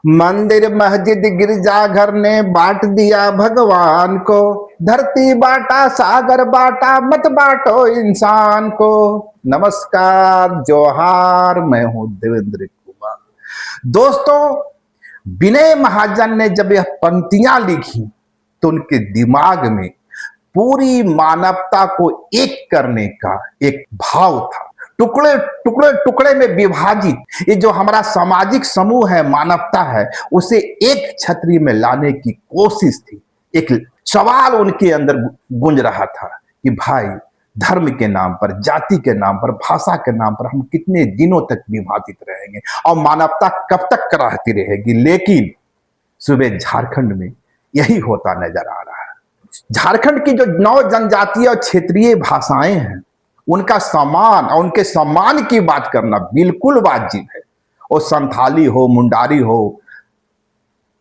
मंदिर मस्जिद गिरजाघर ने बांट दिया भगवान को। धरती बांटा सागर बांटा मत बांटो इंसान को। नमस्कार जोहार, मैं हूं देवेंद्र कुमार। दोस्तों, विनय महाजन ने जब यह पंक्तियां लिखी तो उनके दिमाग में पूरी मानवता को एक करने का एक भाव था। टुकड़े टुकड़े टुकड़े में विभाजित ये जो हमारा सामाजिक समूह है, मानवता है, उसे एक छतरी में लाने की कोशिश थी। एक सवाल उनके अंदर गूंज रहा था कि भाई, धर्म के नाम पर, जाति के नाम पर, भाषा के नाम पर हम कितने दिनों तक विभाजित रहेंगे और मानवता कब तक रहती रहेगी। लेकिन सुबह झारखंड में यही होता नजर आ रहा है। झारखंड की जो 9 जनजातीय और क्षेत्रीय भाषाएं हैं, उनका सम्मान और उनके सम्मान की बात करना बिल्कुल वाजिब है। वो संथाली हो, मुंडारी हो,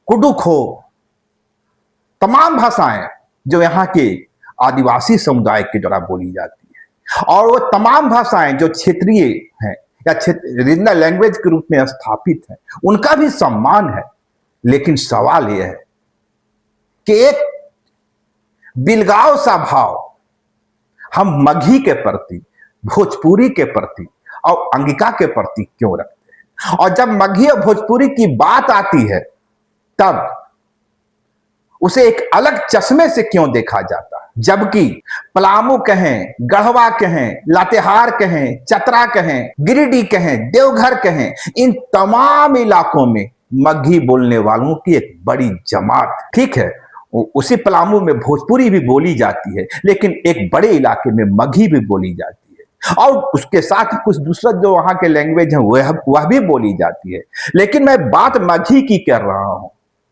कुडुक हो, तमाम भाषाएं जो यहाँ के आदिवासी समुदाय के द्वारा बोली जाती है, और वो तमाम भाषाएं जो क्षेत्रीय हैं या रीजनल लैंग्वेज के रूप में स्थापित है, उनका भी सम्मान है। लेकिन सवाल यह है कि एक बिलगाव सा भाव हम मगही के प्रति, भोजपुरी के प्रति और अंगिका के प्रति क्यों रखते हैं? और जब मगही और भोजपुरी की बात आती है तब उसे एक अलग चश्मे से क्यों देखा जाता है? जबकि पलामू कहें, गढ़वा कहें, लातेहार कहें, चतरा कहें, गिरिडीह कहें, देवघर कहें, इन तमाम इलाकों में मगही बोलने वालों की एक बड़ी जमात, ठीक है, उसी पलामू में भोजपुरी भी बोली जाती है, लेकिन एक बड़े इलाके में मगही भी बोली जाती है, और उसके साथ कुछ दूसरा जो वहां के लैंग्वेज है वह भी बोली जाती है। लेकिन मैं बात मगही की कर रहा हूं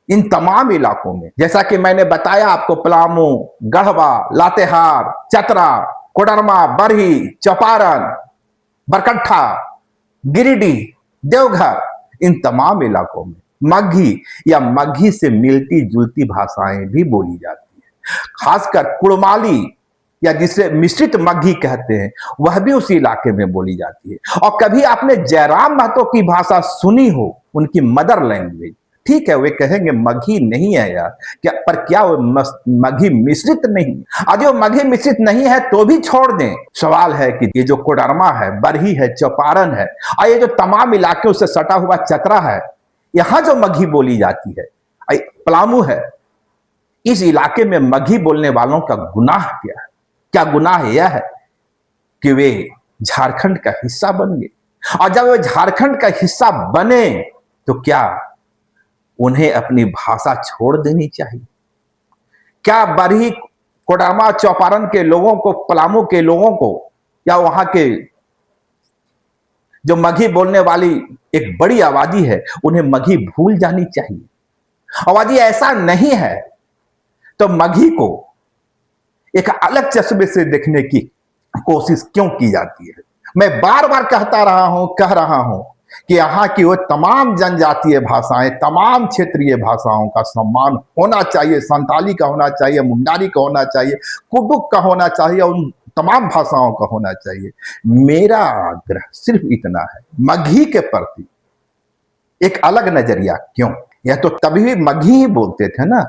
इन तमाम इलाकों में। जैसा कि मैंने बताया आपको, पलामू, गढ़वा, लातेहार, चतरा, कोडरमा, बरही, चौपारण, बरकट्ठा, गिरिडीह, देवघर, इन तमाम इलाकों में मगही या मगही से मिलती जुलती भाषाएं भी बोली जाती है। खासकर कुड़माली या जिसे मिश्रित मगही कहते हैं, वह भी उसी इलाके में बोली जाती है। और कभी आपने जयराम महतो की भाषा सुनी हो, उनकी मदर लैंग्वेज, ठीक है, वे कहेंगे मगही नहीं है यार, क्या पर क्या वो मगही मिश्रित नहीं? यदि वो मगही मिश्रित नहीं है तो भी छोड़ दें। सवाल है कि ये जो कोडरमा है, बरही है, चौपारण है, और ये जो तमाम इलाकों से सटा हुआ चतरा है, यहां जो मगही बोली जाती है, पलामू है, इस इलाके में मगही बोलने वालों का गुनाह क्या है? क्या गुनाह यह है कि वे झारखंड का हिस्सा बन गए? और जब वे झारखंड का हिस्सा बने तो क्या उन्हें अपनी भाषा छोड़ देनी चाहिए? क्या बरही, कोडरमा, चौपारण के लोगों को, पलामू के लोगों को, या वहां के जो मगही बोलने वाली एक बड़ी आबादी है, उन्हें मगही भूल जानी चाहिए? और यदि ऐसा नहीं है तो मगही को एक अलग चश्मे से देखने की कोशिश क्यों की जाती है? मैं बार बार कह रहा हूं कि यहाँ की वो तमाम जनजातीय भाषाएं, तमाम क्षेत्रीय भाषाओं का सम्मान होना चाहिए। संताली का होना चाहिए, मुंडारी का होना चाहिए, कुडुक का होना चाहिए, उन तमाम भाषाओं का होना चाहिए। मेरा आग्रह सिर्फ इतना है, मगही के प्रति एक अलग नजरिया क्यों? यह तो तभी भी मगही ही बोलते थे ना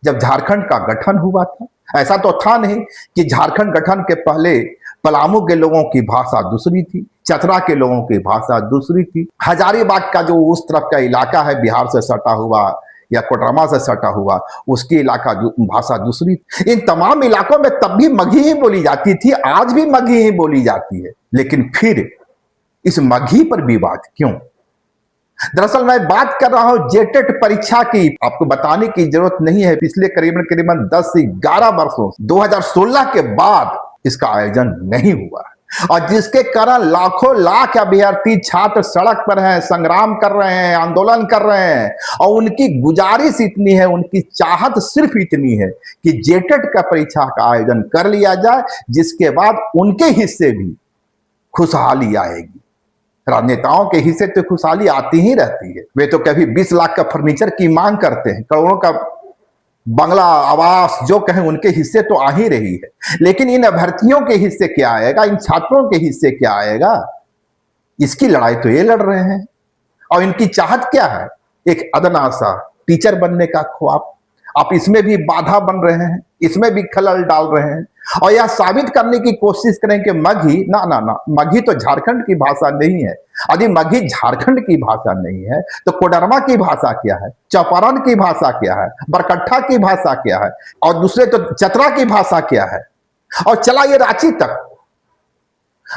जब झारखंड का गठन हुआ था। ऐसा तो था नहीं कि झारखंड गठन के पहले पलामू के लोगों की भाषा दूसरी थी, चतरा के लोगों की भाषा दूसरी थी, हजारीबाग का जो उस तरफ का इलाका है बिहार से सटा हुआ या कोडरमा से सटा हुआ, उसकी इलाका भाषा दूसरी। इन तमाम इलाकों में तब भी मगही ही बोली जाती थी, आज भी मगही ही बोली जाती है। लेकिन फिर इस मगही पर विवाद क्यों? दरअसल मैं बात कर रहा हूं जेटेट परीक्षा की। आपको बताने की जरूरत नहीं है, पिछले करीबन 10 से 11 वर्षों 2016 के बाद इसका आयोजन नहीं हुआ है, और जिसके कारण लाखों लाख अभ्यर्थी छात्र सड़क पर हैं, संग्राम कर रहे हैं, आंदोलन कर रहे हैं, और उनकी गुजारिश इतनी है, उनकी चाहत सिर्फ इतनी है कि जेटेट का परीक्षा का आयोजन कर लिया जाए, जिसके बाद उनके हिस्से भी खुशहाली आएगी। राजनेताओं के हिस्से तो खुशहाली आती ही रहती है। वे तो कभी 20 लाख का फर्नीचर की मांग करते हैं, करोड़ों का बंगला, आवास जो कहें, उनके हिस्से तो आ ही रही है। लेकिन इन अभ्यर्थियों के हिस्से क्या आएगा, इन छात्रों के हिस्से क्या आएगा? इसकी लड़ाई तो ये लड़ रहे हैं। और इनकी चाहत क्या है? एक अदना सा टीचर बनने का ख्वाब, आप इसमें भी बाधा बन रहे हैं, इसमें भी खलल डाल रहे हैं और यह साबित करने की कोशिश करें कि मगही ना ना ना, मगही तो झारखंड की भाषा नहीं है। यदि मगही झारखंड की भाषा नहीं है तो कोडरमा की भाषा क्या है, चौपारण की भाषा क्या है, बरकट्ठा की भाषा क्या है, और दूसरे तो चतरा की भाषा क्या है, और चला ये रांची तक।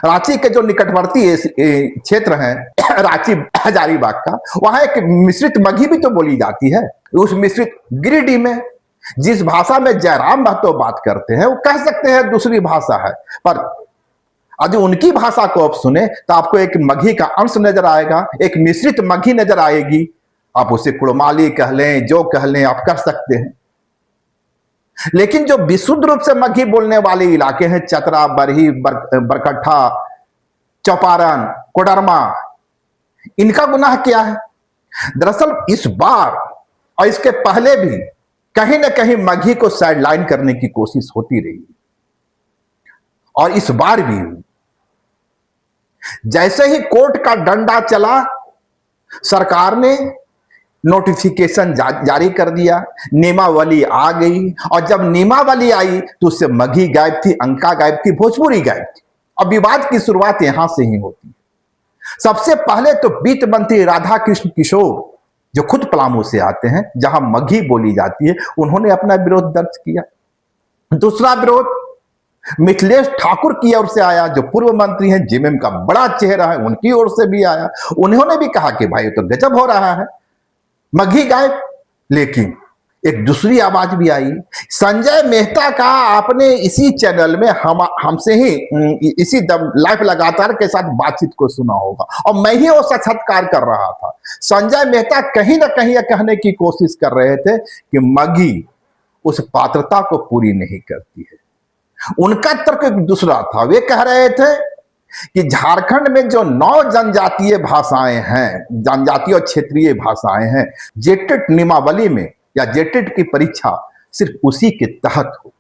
रांची के जो निकटवर्ती क्षेत्र हैं रांची हजारीबाग का, वहां एक मिश्रित मगही भी तो बोली जाती है। उस मिश्रित गिरिडीह में जिस भाषा में जयराम महतो बात करते हैं वो कह सकते हैं दूसरी भाषा है, पर यदि उनकी भाषा को आप सुने तो आपको एक मगही का अंश नजर आएगा, एक मिश्रित मगही नजर आएगी। आप उसे कुड़माली कह लें, जो कह लें, आप कर सकते हैं। लेकिन जो विशुद्ध रूप से मगही बोलने वाले इलाके हैं, चतरा, बरही, बरकट्ठा, चौपारण, कोडरमा, इनका गुनाह क्या है? दरअसल इस बार और इसके पहले भी कहीं ना कहीं मगही को साइडलाइन करने की कोशिश होती रही, और इस बार भी जैसे ही कोर्ट का डंडा चला, सरकार ने नोटिफिकेशन जारी कर दिया, नियमावली आ गई, और जब नियमावली आई तो उससे मगही गायब थी, अंका गायब थी, भोजपुरी गायब थी। अब विवाद की शुरुआत यहां से ही होती है। सबसे पहले तो वित्त मंत्री राधा कृष्ण किशोर, जो खुद पलामू से आते हैं जहां मगही बोली जाती है, उन्होंने अपना विरोध दर्ज किया। दूसरा विरोध मिथिलेश ठाकुर की ओर से आया, जो पूर्व मंत्री हैं, जेएमएम का बड़ा चेहरा है, उनकी ओर से भी आया। उन्होंने भी कहा कि भाई तो गजब हो रहा है, मगही गायब। लेकिन एक दूसरी आवाज भी आई, संजय मेहता का आपने इसी चैनल में हमसे ही इसी लाइव लगातार के साथ बातचीत को सुना होगा, और मैं ही वो साक्षात्कार कर रहा था। संजय मेहता कहीं ना कहीं यह कहने की कोशिश कर रहे थे कि मगही उस पात्रता को पूरी नहीं करती है। उनका तर्क दूसरा था, वे कह रहे थे कि झारखंड में जो 9 जनजातीय भाषाएं हैं, जनजातीय और क्षेत्रीय भाषाएं हैं, जेटेट नियमावली में या जेटेट की परीक्षा सिर्फ उसी के तहत हो।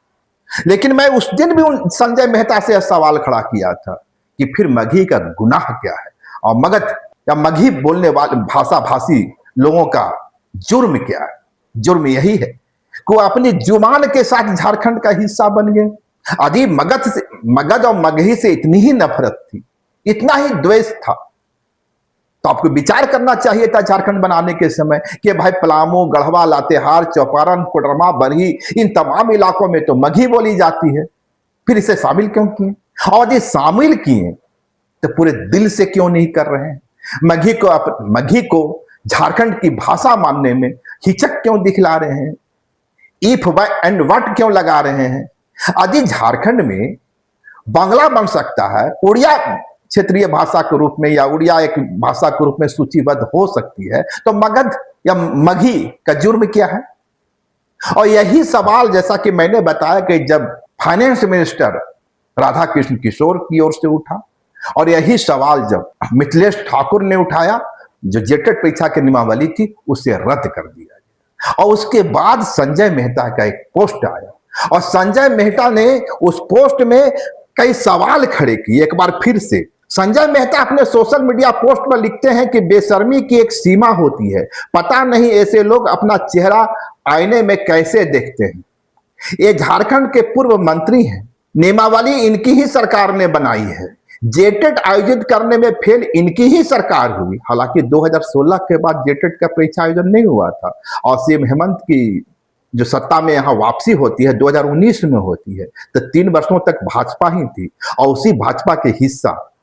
लेकिन मैं उस दिन भी संजय मेहता से सवाल खड़ा किया था कि फिर मगही का गुनाह क्या है, और मगध या मगही बोलने वाले भाषा भाषी लोगों का जुर्म क्या है? जुर्म यही है कि वो अपनी जुबान के साथ झारखंड का हिस्सा बन गए। यदि मगध और मगही से इतनी ही नफरत थी, इतना ही द्वेष था, तो आपको विचार करना चाहिए था झारखंड बनाने के समय कि भाई पलामू, गढ़वा, लातेहार, चौपारण, कोडरमा, बरही, इन तमाम इलाकों में तो मगही बोली जाती है, फिर इसे शामिल क्यों किए? और यदि शामिल किए तो पूरे दिल से क्यों नहीं कर रहे हैं? मगही को झारखंड की भाषा मानने में हिचक क्यों दिखला रहे हैं? इफ एंड व्हाट क्यों लगा रहे हैं? यदि झारखंड में बांग्ला बन सकता है, उड़िया क्षेत्रीय भाषा के रूप में या उड़िया एक भाषा के रूप में सूचीबद्ध हो सकती है, तो मगध या मगही का जुर्म क्या है? और यही सवाल, जैसा कि मैंने बताया कि जब फाइनेंस मिनिस्टर राधा कृष्ण किशोर की ओर से उठा, और यही सवाल जब मिथिलेश ठाकुर ने उठाया, जो जेटेट परीक्षा की नियमावली थी उसे रद्द कर दिया गया। और उसके बाद संजय मेहता का एक पोस्ट आया, और संजय मेहता ने उस पोस्ट में कई सवाल खड़े किए। एक बार फिर से संजय मेहता अपने सोशल मीडिया पोस्ट पर लिखते हैं कि बेशर्मी की एक सीमा होती है, पता नहीं ऐसे लोग अपना चेहरा आईने में कैसे देखते हैं। ये झारखंड के पूर्व मंत्री हैं, नियमावली इनकी ही सरकार ने बनाई है, जेटेट आयोजित करने में फेल इनकी ही सरकार हुई। हालांकि 2016 के बाद जेटेट का परीक्षा आयोजन नहीं हुआ था, और सीएम हेमंत की जो सत्ता में यहाँ वापसी होती है 2019 में होती है, तो 3 वर्षों तक भाजपा ही थी, और उसी भाजपा के हिस्सा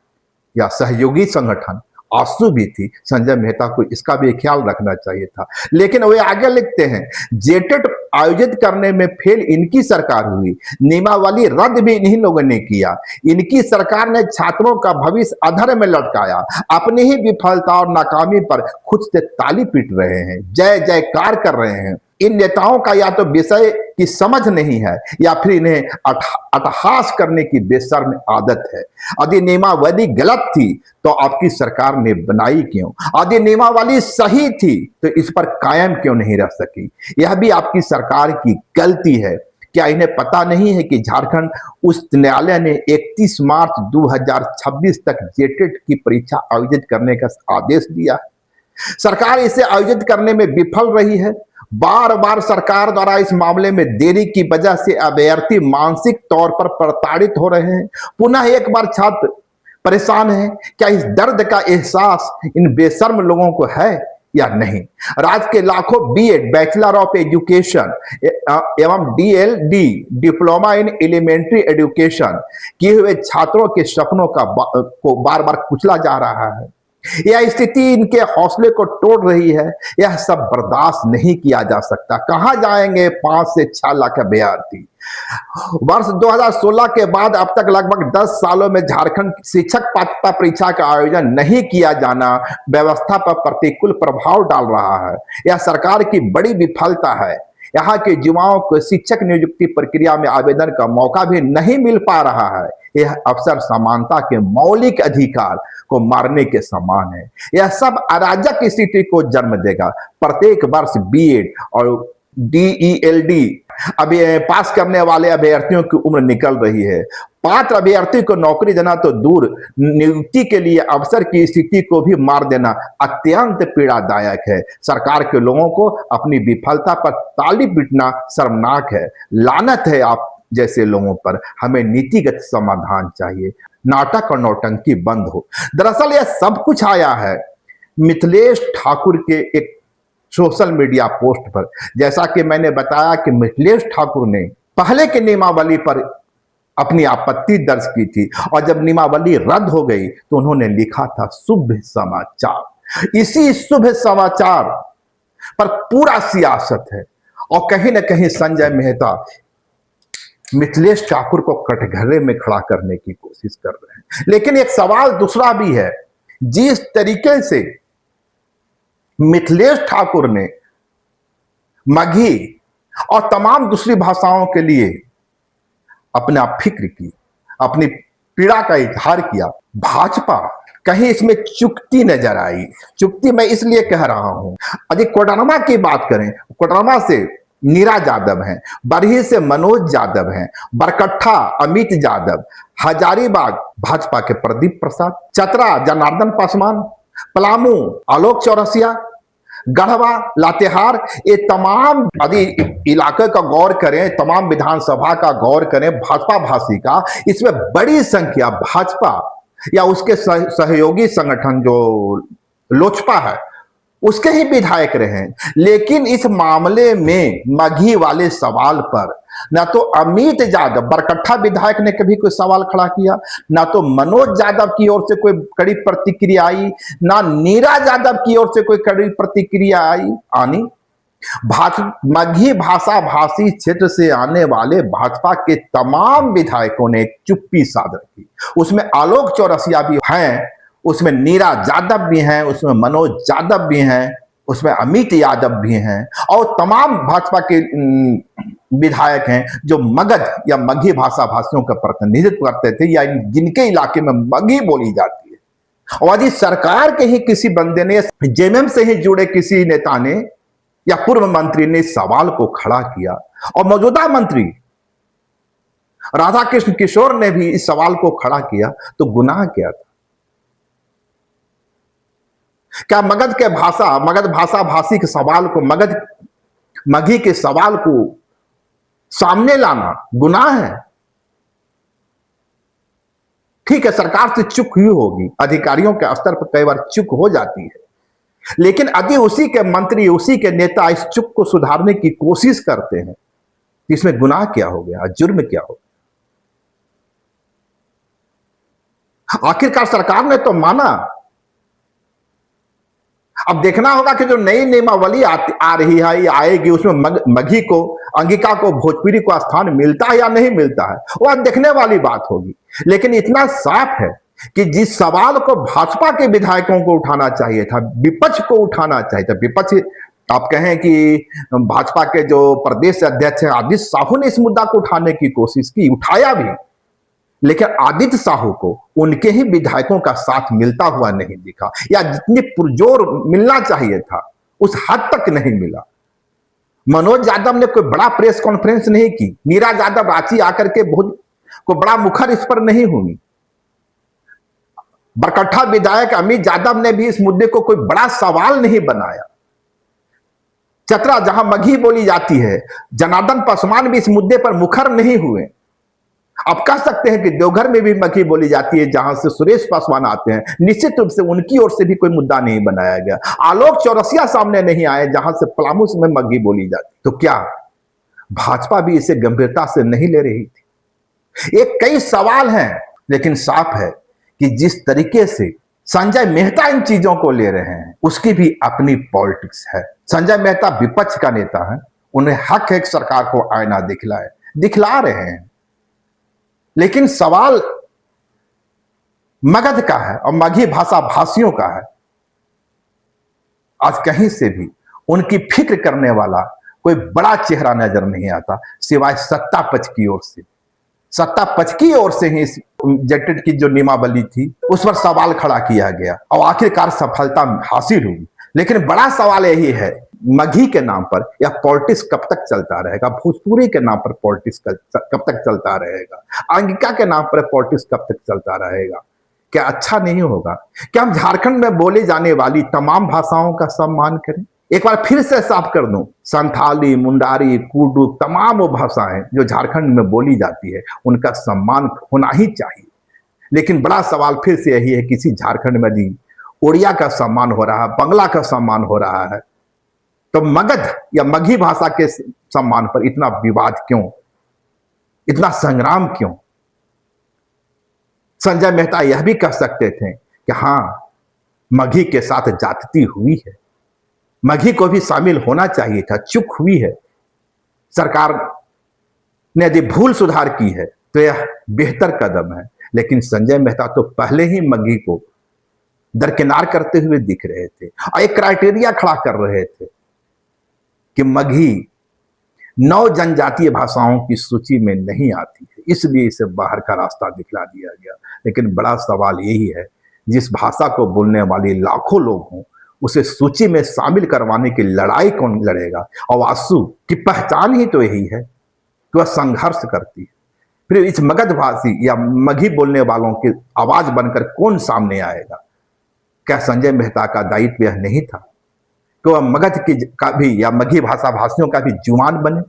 या सहयोगी संगठन आंसू भी थी। संजय मेहता को इसका भी ख्याल रखना चाहिए था। लेकिन वे आगे लिखते हैं, जेटेट आयोजित करने में फेल इनकी सरकार हुई, नियमावली रद्द भी इन्हीं लोगों ने किया, इनकी सरकार ने छात्रों का भविष्य अधर में लटकाया, अपनी ही विफलता और नाकामी पर खुद से ताली पीट रहे हैं, जय जयकार कर रहे हैं। इन नेताओं का या तो विषय की समझ नहीं है, या फिर इन्हें अट्टहास करने की बेशर्म आदत है। यदि नियमावली गलत थी तो आपकी सरकार ने बनाई क्यों? यदि नियमावली सही थी तो इस पर कायम क्यों नहीं रह सकी? यह भी आपकी सरकार की गलती है। क्या इन्हें पता नहीं है कि झारखंड उच्च न्यायालय ने 31 मार्च 2026 तक जेटेट की परीक्षा आयोजित करने का आदेश दिया? सरकार इसे आयोजित करने में विफल रही है। बार बार सरकार द्वारा इस मामले में देरी की वजह से अभ्यर्थी मानसिक तौर पर प्रताड़ित हो रहे हैं। पुनः एक बार छात्र परेशान है। क्या इस दर्द का एहसास इन बेशर्म लोगों को है या नहीं? राज्य के लाखों बीएड, बैचलर ऑफ एजुकेशन एवं DElEd, diploma in elementary education किए हुए छात्रों के सपनों को बार बार कुचला जा रहा है। यह स्थिति इनके हौसले को तोड़ रही है। यह सब बर्दाश्त नहीं किया जा सकता। कहां जाएंगे 5 से 6 लाख अभ्यर्थी? वर्ष 2016 के बाद अब तक लगभग 10 सालों में झारखंड शिक्षक पात्रता परीक्षा का आयोजन नहीं किया जाना व्यवस्था पर प्रतिकूल प्रभाव डाल रहा है। यह सरकार की बड़ी विफलता है। यहाँ के युवाओं को शिक्षक नियुक्ति प्रक्रिया में आवेदन का मौका भी नहीं मिल पा रहा है। यह अवसर समानता के मौलिक अधिकार को मारने के समान है। यह सब अराजक स्थिति को जन्म देगा। प्रत्येक वर्ष बीएड और डीईएलडी अभी पास करने वाले अभ्यर्थियों की उम्र निकल रही है। पात्र अभ्यर्थी को नौकरी देना तो दूर, नियुक्ति के लिए अवसर की स्थिति को भी मार देना अत्यंत पीड़ादायक है। सरकार के लोगों को अपनी विफलता पर ताली पीटना शर्मनाक है। लानत है आप जैसे लोगों पर। हमें नीतिगत समाधान चाहिए। नाटक और नौटंकी बंद हो। दरअसल यह सब कुछ आया है मिथिलेश ठाकुर के एक सोशल मीडिया पोस्ट पर। जैसा कि मैंने बताया कि मिथिलेश ठाकुर ने पहले के नियमावली पर अपनी आपत्ति दर्ज की थी और जब नियमावली रद्द हो गई तो उन्होंने लिखा था शुभ समाचार। इसी शुभ समाचार पर पूरा सियासत है और कहीं ना कहीं संजय मेहता मिथिलेश ठाकुर को कटघरे में खड़ा करने की कोशिश कर रहे हैं। लेकिन एक सवाल दूसरा भी है। जिस तरीके से मिथिलेश ठाकुर ने मगही और तमाम दूसरी भाषाओं के लिए अपना फिक्र की, अपनी पीड़ा का इजहार किया, भाजपा कहीं इसमें चुकती नजर आई। चुकती मैं इसलिए कह रहा हूं, यदि कोडरमा की बात करें, कोडरमा से नीरा यादव हैं, बरही से मनोज यादव हैं, बरकट्ठा अमित यादव, हजारीबाग भाजपा के प्रदीप प्रसाद, चतरा जनार्दन पासवान, पलामू आलोक चौरसिया, गढ़वा लातेहार, ये तमाम यदि इलाके का गौर करें, तमाम विधानसभा का गौर करें भाजपा भाषी का, इसमें बड़ी संख्या भाजपा या उसके सहयोगी संगठन जो लोजपा है उसके ही विधायक रहे। लेकिन इस मामले में मगही वाले सवाल पर ना तो अमित यादव बरकट्ठा विधायक ने कभी कोई सवाल खड़ा किया, ना तो मनोज यादव की ओर से कोई कड़ी प्रतिक्रिया आई, ना नीरा यादव की ओर से कोई कड़ी प्रतिक्रिया आनी। मगही भाषा भाषी क्षेत्र से आने वाले भाजपा के तमाम विधायकों ने चुप्पी साध रखी। उसमें आलोक चौरसिया भी हैं, उसमें नीरा यादव भी हैं, उसमें मनोज यादव भी हैं, उसमें अमित यादव भी हैं और तमाम भाजपा के विधायक हैं जो मगध या मगही भाषा भाषियों का प्रतिनिधित्व करते थे या जिनके इलाके में मगही बोली जाती है। और यदि सरकार के ही किसी बंदे ने, जेएमएम से ही जुड़े किसी नेता ने या पूर्व मंत्री ने सवाल को खड़ा किया और मौजूदा मंत्री राधाकृष्ण किशोर ने भी इस सवाल को खड़ा किया, तो गुनाह क्या था? क्या मगध भाषा भाषी के सवाल को, मगही के सवाल को सामने लाना गुनाह है? ठीक है, सरकार से चूक हुई होगी, अधिकारियों के स्तर पर कई बार चूक हो जाती है, लेकिन यदि उसी के मंत्री, उसी के नेता इस चूक को सुधारने की कोशिश करते हैं तो इसमें गुनाह क्या हो गया, जुर्म क्या हो गया? आखिरकार सरकार ने तो माना। अब देखना होगा कि जो नई नियमावली आ रही है या आएगी, उसमें मगही को, अंगिका को, भोजपुरी को स्थान मिलता है या नहीं मिलता है, वह देखने वाली बात होगी। लेकिन इतना साफ है कि जिस सवाल को भाजपा के विधायकों को उठाना चाहिए था, विपक्ष को उठाना चाहिए था, विपक्ष आप कहें कि भाजपा के जो प्रदेश अध्यक्ष हैं आदित्य साहू ने इस मुद्दा को उठाने की कोशिश की, उठाया भी, लेकिन आदित्य साहू को उनके ही विधायकों का साथ मिलता हुआ नहीं दिखा, या जितनी पुरजोर मिलना चाहिए था उस हद तक नहीं मिला। मनोज यादव ने कोई बड़ा प्रेस कॉन्फ्रेंस नहीं की, नीरा यादव रांची आकर के बहुत को बड़ा मुखर इस पर नहीं हुई। बरकट्ठा विधायक अमित यादव ने भी इस मुद्दे को कोई बड़ा सवाल नहीं बनाया। चतरा जहां मगही बोली जाती है, जनार्दन पासवान भी इस मुद्दे पर मुखर नहीं हुए। आप कह सकते हैं कि देवघर में भी मगही बोली जाती है, जहां से सुरेश पासवान आते हैं, निश्चित रूप से उनकी ओर से भी कोई मुद्दा नहीं बनाया गया। आलोक चौरसिया सामने नहीं आए, जहां से पलामू में मगही बोली जाती। तो क्या भाजपा भी इसे गंभीरता से नहीं ले रही थी? एक कई सवाल हैं, लेकिन साफ है कि जिस तरीके से संजय मेहता इन चीजों को ले रहे हैं, उसकी भी अपनी पॉलिटिक्स है। संजय मेहता विपक्ष का नेता है, उन्हें हक है कि सरकार को आईना दिखलाए, दिखला रहे हैं। लेकिन सवाल मगध का है और मगही भाषा भाषियों का है। आज कहीं से भी उनकी फिक्र करने वाला कोई बड़ा चेहरा नजर नहीं आता, सिवाय सत्ता पक्ष की ओर से। सत्ता पक्ष की ओर से ही इस जेटेड की जो नियमावली थी, उस पर सवाल खड़ा किया गया और आखिरकार सफलता हासिल हुई। लेकिन बड़ा सवाल यही है, मगही के नाम पर यह पॉलिटिक्स कब तक चलता रहेगा? भोजपुरी के नाम पर पॉलिटिक्स कब तक चलता रहेगा? अंगिका के नाम पर पॉलिटिक्स कब तक चलता रहेगा? क्या अच्छा नहीं होगा? क्या हम झारखंड में बोली जाने वाली तमाम भाषाओं का सम्मान करें? एक बार फिर से साफ कर दूं, संथाली, मुंडारी, कुडू, तमाम वो भाषाएं जो झारखंड में बोली जाती है, उनका सम्मान होना ही चाहिए। लेकिन बड़ा सवाल फिर से यही है, किसी झारखंड में भी उड़िया का सम्मान हो रहा है, बंगला का सम्मान हो रहा है, तो मगध या मगही भाषा के सम्मान पर इतना विवाद क्यों, इतना संग्राम क्यों? संजय मेहता यह भी कह सकते थे कि हां, मगही के साथ जाति हुई है, मगही को भी शामिल होना चाहिए था, चूक हुई है। सरकार ने यदि भूल सुधार की है तो यह बेहतर कदम है। लेकिन संजय मेहता तो पहले ही मगही को दरकिनार करते हुए दिख रहे थे और एक क्राइटेरिया खड़ा कर रहे थे कि मगही 9 जनजातीय भाषाओं की सूची में नहीं आती है, इसलिए इसे बाहर का रास्ता दिखला दिया गया। लेकिन बड़ा सवाल यही है, जिस भाषा को बोलने वाले लाखों लोग हों, उसे सूची में शामिल करवाने की लड़ाई कौन लड़ेगा? और वासु की पहचान ही तो यही है कि वह संघर्ष करती है। फिर इस मगध भाषी या मगही बोलने वालों की आवाज बनकर कौन सामने आएगा? क्या संजय मेहता का दायित्व यह नहीं था कि वह मगध की का भी या मगही भाषा भाषियों का भी जुबान बने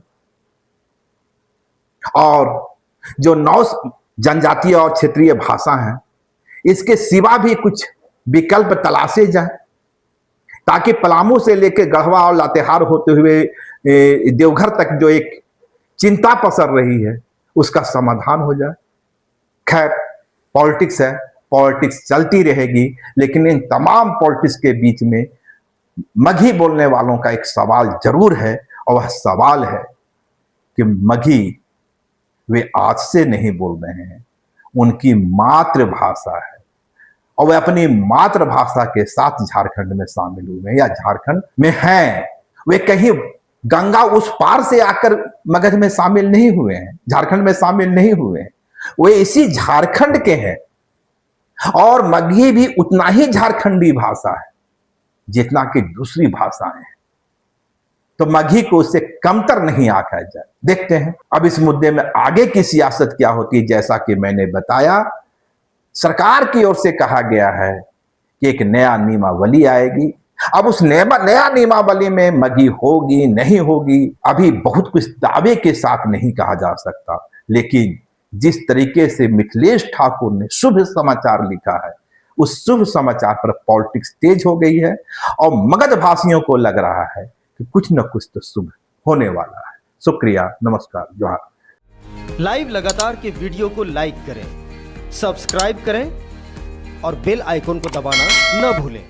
और जो 9 जनजातीय और क्षेत्रीय भाषा हैं, इसके सिवा भी कुछ विकल्प तलाशे जाए, ताकि पलामू से लेकर गढ़वा और लातेहार होते हुए देवघर तक जो एक चिंता पसर रही है, उसका समाधान हो जाए। खैर, पॉलिटिक्स है, पॉलिटिक्स चलती रहेगी, लेकिन इन तमाम पॉलिटिक्स के बीच में मगही बोलने वालों का एक सवाल जरूर है, और वह सवाल है कि मगही वे आज से नहीं बोल रहे हैं, उनकी मातृभाषा है और वे अपनी मातृभाषा के साथ झारखंड में शामिल हुए हैं या झारखंड में हैं। वे कहीं गंगा उस पार से आकर मगध में शामिल नहीं हुए हैं, झारखंड में शामिल नहीं हुए हैं, वे इसी झारखंड के हैं। और मगही भी उतना ही झारखंडी भाषा है जितना कि दूसरी भाषाएं हैं, तो मगही को उससे कमतर नहीं आंका जाए। देखते हैं अब इस मुद्दे में आगे की सियासत क्या होती है। जैसा कि मैंने बताया, सरकार की ओर से कहा गया है कि एक नया नियमावली आएगी। अब उस नया नियमावली में मगही होगी नहीं होगी, अभी बहुत कुछ दावे के साथ नहीं कहा जा सकता। लेकिन जिस तरीके से मिथिलेश ठाकुर ने शुभ समाचार लिखा है, उस शुभ समाचार पर पॉलिटिक्स तेज हो गई है और मगध भाषियों को लग रहा है कि कुछ न कुछ तो शुभ होने वाला है। शुक्रिया, नमस्कार, जोहार। लाइव लगातार के वीडियो को लाइक करें, सब्सक्राइब करें और बेल आइकन को दबाना न भूलें।